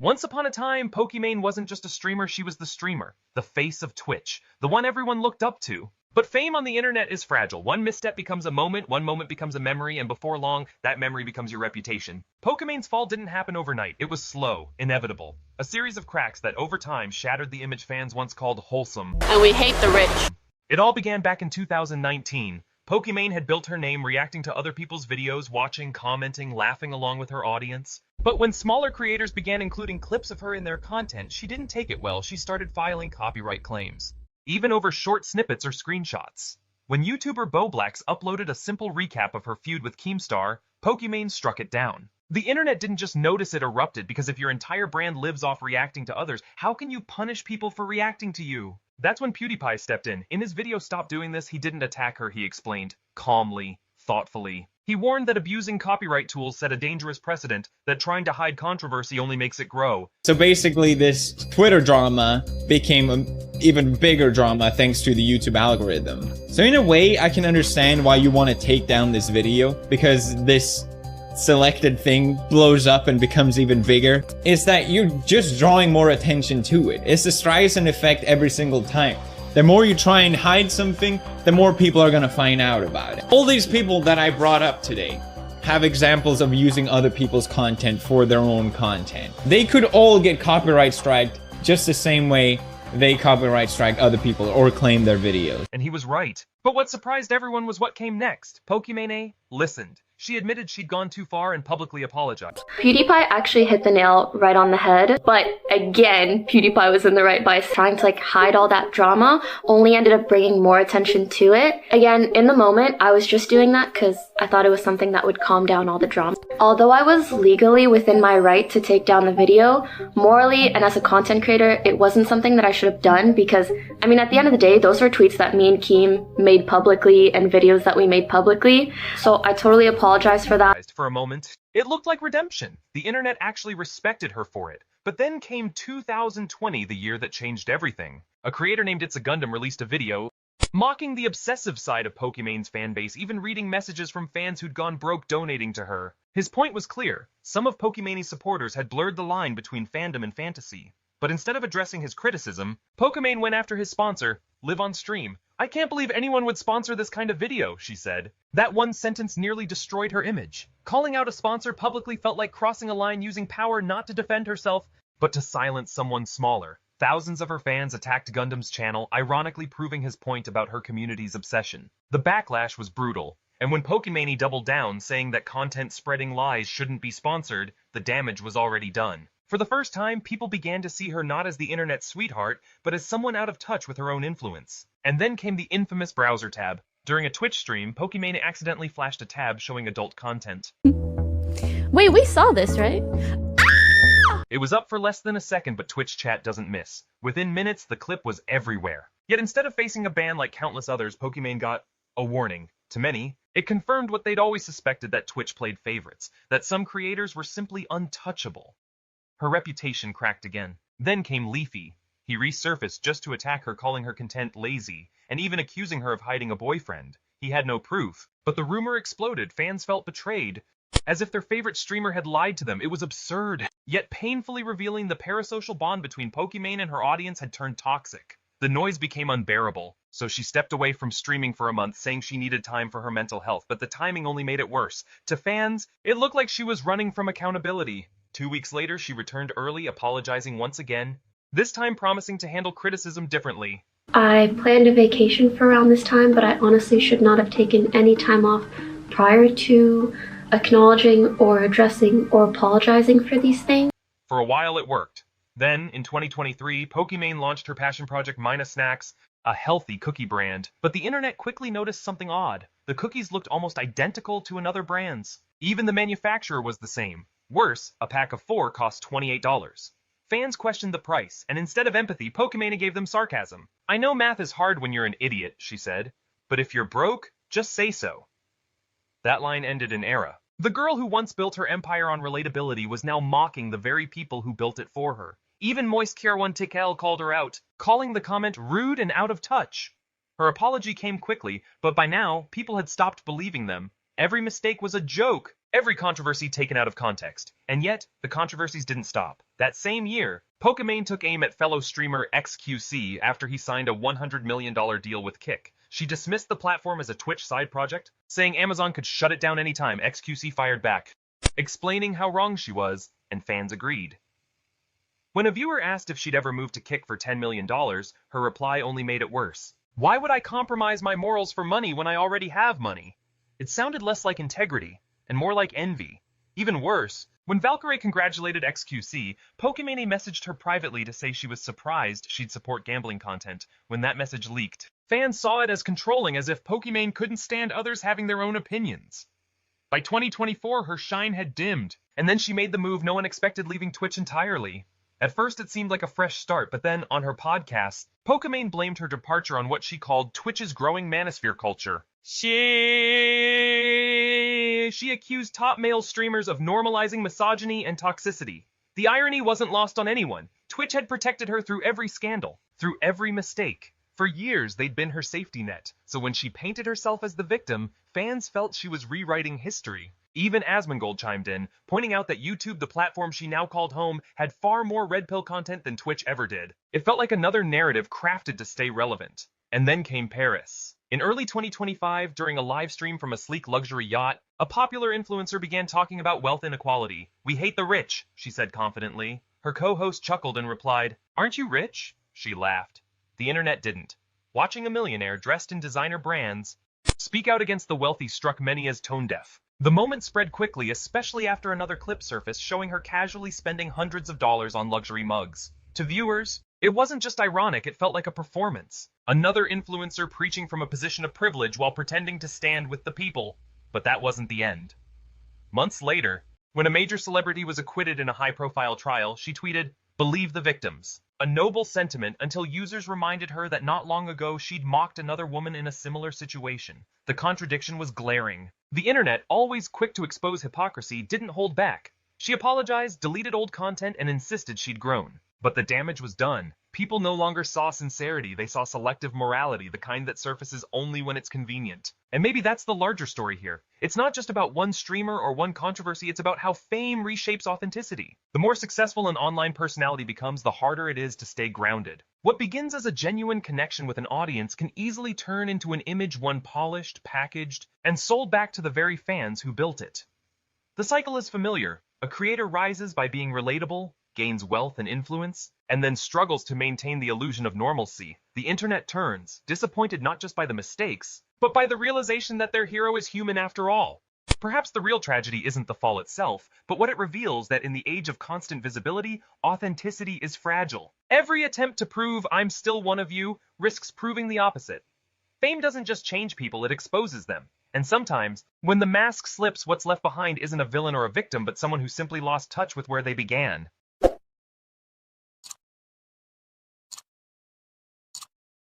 Once upon a time, Pokimane wasn't just a streamer, she was the streamer, the face of Twitch, the one everyone looked up to. But fame on the internet is fragile. One misstep becomes a moment, one moment becomes a memory, and before long, that memory becomes your reputation. Pokimane's fall didn't happen overnight. It was slow, inevitable. A series of cracks that over time shattered the image fans once called wholesome. And we hate the rich. It all began back in 2019. Pokimane had built her name reacting to other people's videos, watching, commenting, laughing along with her audience. But when smaller creators began including clips of her in their content, she didn't take it well. She started filing copyright claims, even over short snippets or screenshots. When YouTuber BoBlax uploaded a simple recap of her feud with Keemstar, Pokimane struck it down. The internet didn't just notice it erupted, because if your entire brand lives off reacting to others, how can you punish people for reacting to you? That's when PewDiePie stepped in. In his video Stop Doing This, he didn't attack her, he explained, calmly, thoughtfully. He warned that abusing copyright tools set a dangerous precedent, that trying to hide controversy only makes it grow. So basically this Twitter drama became an even bigger drama thanks to the YouTube algorithm. So in a way, I can understand why you want to take down this video, because this selected thing blows up and becomes even bigger. Is that you're just drawing more attention to it. It's the Streisand effect every single time. The more you try and hide something, the more people are gonna find out about it. All these people that I brought up today have examples of using other people's content for their own content. They could all get copyright striked just the same way they copyright strike other people or claim their videos. And he was right. But what surprised everyone was what came next. Pokimane listened. She admitted she'd gone too far and publicly apologized. PewDiePie actually hit the nail right on the head, but again, PewDiePie was in the right by trying to hide all that drama, only ended up bringing more attention to it. Again, in the moment, I was just doing that because I thought it was something that would calm down all the drama. Although I was legally within my right to take down the video, morally and as a content creator, it wasn't something that I should have done because, I mean, at the end of the day, those were tweets that me and Keem made publicly and videos that we made publicly, so I totally apologize for that. For a moment, it looked like redemption. The internet actually respected her for it. But then came 2020, the year that changed everything. A creator named It's a Gundam released a video mocking the obsessive side of Pokimane's fanbase, even reading messages from fans who'd gone broke donating to her. His point was clear. Some of Pokimane's supporters had blurred the line between fandom and fantasy. But instead of addressing his criticism, Pokimane went after his sponsor, Live on Stream. I can't believe anyone would sponsor this kind of video, she said. That one sentence nearly destroyed her image. Calling out a sponsor publicly felt like crossing a line, using power not to defend herself, but to silence someone smaller. Thousands of her fans attacked Gundam's channel, ironically proving his point about her community's obsession. The backlash was brutal, and when Pokimane doubled down, saying that content spreading lies shouldn't be sponsored, the damage was already done. For the first time, people began to see her not as the internet's sweetheart, but as someone out of touch with her own influence. And then came the infamous browser tab. During a Twitch stream, Pokimane accidentally flashed a tab showing adult content. Wait, we saw this, right? It was up for less than a second, but Twitch chat doesn't miss. Within minutes, the clip was everywhere. Yet instead of facing a ban like countless others, Pokimane got a warning. To many, it confirmed what they'd always suspected, that Twitch played favorites, that some creators were simply untouchable. Her reputation cracked again. Then came Leafy. He resurfaced just to attack her, calling her content lazy, and even accusing her of hiding a boyfriend. He had no proof, but the rumor exploded. Fans felt betrayed, as if their favorite streamer had lied to them. It was absurd, yet painfully revealing the parasocial bond between Pokimane and her audience had turned toxic. The noise became unbearable, so she stepped away from streaming for a month, saying she needed time for her mental health, but the timing only made it worse. To fans, it looked like she was running from accountability. 2 weeks later, she returned early, apologizing once again, this time promising to handle criticism differently. I planned a vacation for around this time, but I honestly should not have taken any time off prior to acknowledging or addressing or apologizing for these things. For a while it worked. Then, in 2023, Pokimane launched her passion project Mina Snacks, a healthy cookie brand. But the internet quickly noticed something odd. The cookies looked almost identical to another brand's. Even the manufacturer was the same. Worse, a pack of 4 cost $28. Fans questioned the price, and instead of empathy, Pokimane gave them sarcasm. I know math is hard when you're an idiot, she said, but if you're broke, just say so. That line ended an era. The girl who once built her empire on relatability was now mocking the very people who built it for her. Even Moist Kiarwan Tikel called her out, calling the comment rude and out of touch. Her apology came quickly, but by now, people had stopped believing them. Every mistake was a joke. Every controversy taken out of context. And yet, the controversies didn't stop. That same year, Pokimane took aim at fellow streamer XQC after he signed a $100 million deal with Kick. She dismissed the platform as a Twitch side project, saying Amazon could shut it down anytime. XQC fired back, explaining how wrong she was, and fans agreed. When a viewer asked if she'd ever move to Kick for $10 million, her reply only made it worse. Why would I compromise my morals for money when I already have money? It sounded less like integrity, and more like envy. Even worse, when Valkyrae congratulated XQC, Pokimane messaged her privately to say she was surprised she'd support gambling content. When that message leaked, fans saw it as controlling, as if Pokimane couldn't stand others having their own opinions. By 2024, her shine had dimmed, and then she made the move no one expected, leaving Twitch entirely. At first, it seemed like a fresh start, but then, on her podcast, Pokimane blamed her departure on what she called Twitch's growing manosphere culture. She accused top male streamers of normalizing misogyny and toxicity. The irony wasn't lost on anyone. Twitch had protected her through every scandal, through every mistake. For years, they'd been her safety net, so when she painted herself as the victim, fans felt she was rewriting history. Even Asmongold chimed in, pointing out that YouTube, the platform she now called home, had far more red pill content than Twitch ever did. It felt like another narrative crafted to stay relevant. And then came Paris. In early 2025, during a live stream from a sleek luxury yacht, a popular influencer began talking about wealth inequality. "We hate the rich," she said confidently. Her co-host chuckled and replied, "Aren't you rich?" She laughed. The internet didn't. Watching a millionaire dressed in designer brands speak out against the wealthy struck many as tone-deaf. The moment spread quickly, especially after another clip surfaced showing her casually spending hundreds of dollars on luxury mugs. To viewers, it wasn't just ironic, it felt like a performance. Another influencer preaching from a position of privilege while pretending to stand with the people. But that wasn't the end. Months later, when a major celebrity was acquitted in a high-profile trial, she tweeted, "Believe the victims." A noble sentiment until users reminded her that not long ago she'd mocked another woman in a similar situation. The contradiction was glaring. The internet, always quick to expose hypocrisy, didn't hold back. She apologized, deleted old content, and insisted she'd grown. But the damage was done. People no longer saw sincerity, they saw selective morality, the kind that surfaces only when it's convenient. And maybe that's the larger story here. It's not just about one streamer or one controversy, it's about how fame reshapes authenticity. The more successful an online personality becomes, the harder it is to stay grounded. What begins as a genuine connection with an audience can easily turn into an image one polished, packaged, and sold back to the very fans who built it. The cycle is familiar. A creator rises by being relatable, gains wealth and influence, and then struggles to maintain the illusion of normalcy. The internet turns, disappointed not just by the mistakes, but by the realization that their hero is human after all. Perhaps the real tragedy isn't the fall itself, but what it reveals, that in the age of constant visibility, authenticity is fragile. Every attempt to prove "I'm still one of you" risks proving the opposite. Fame doesn't just change people, it exposes them. And sometimes, when the mask slips, what's left behind isn't a villain or a victim, but someone who simply lost touch with where they began.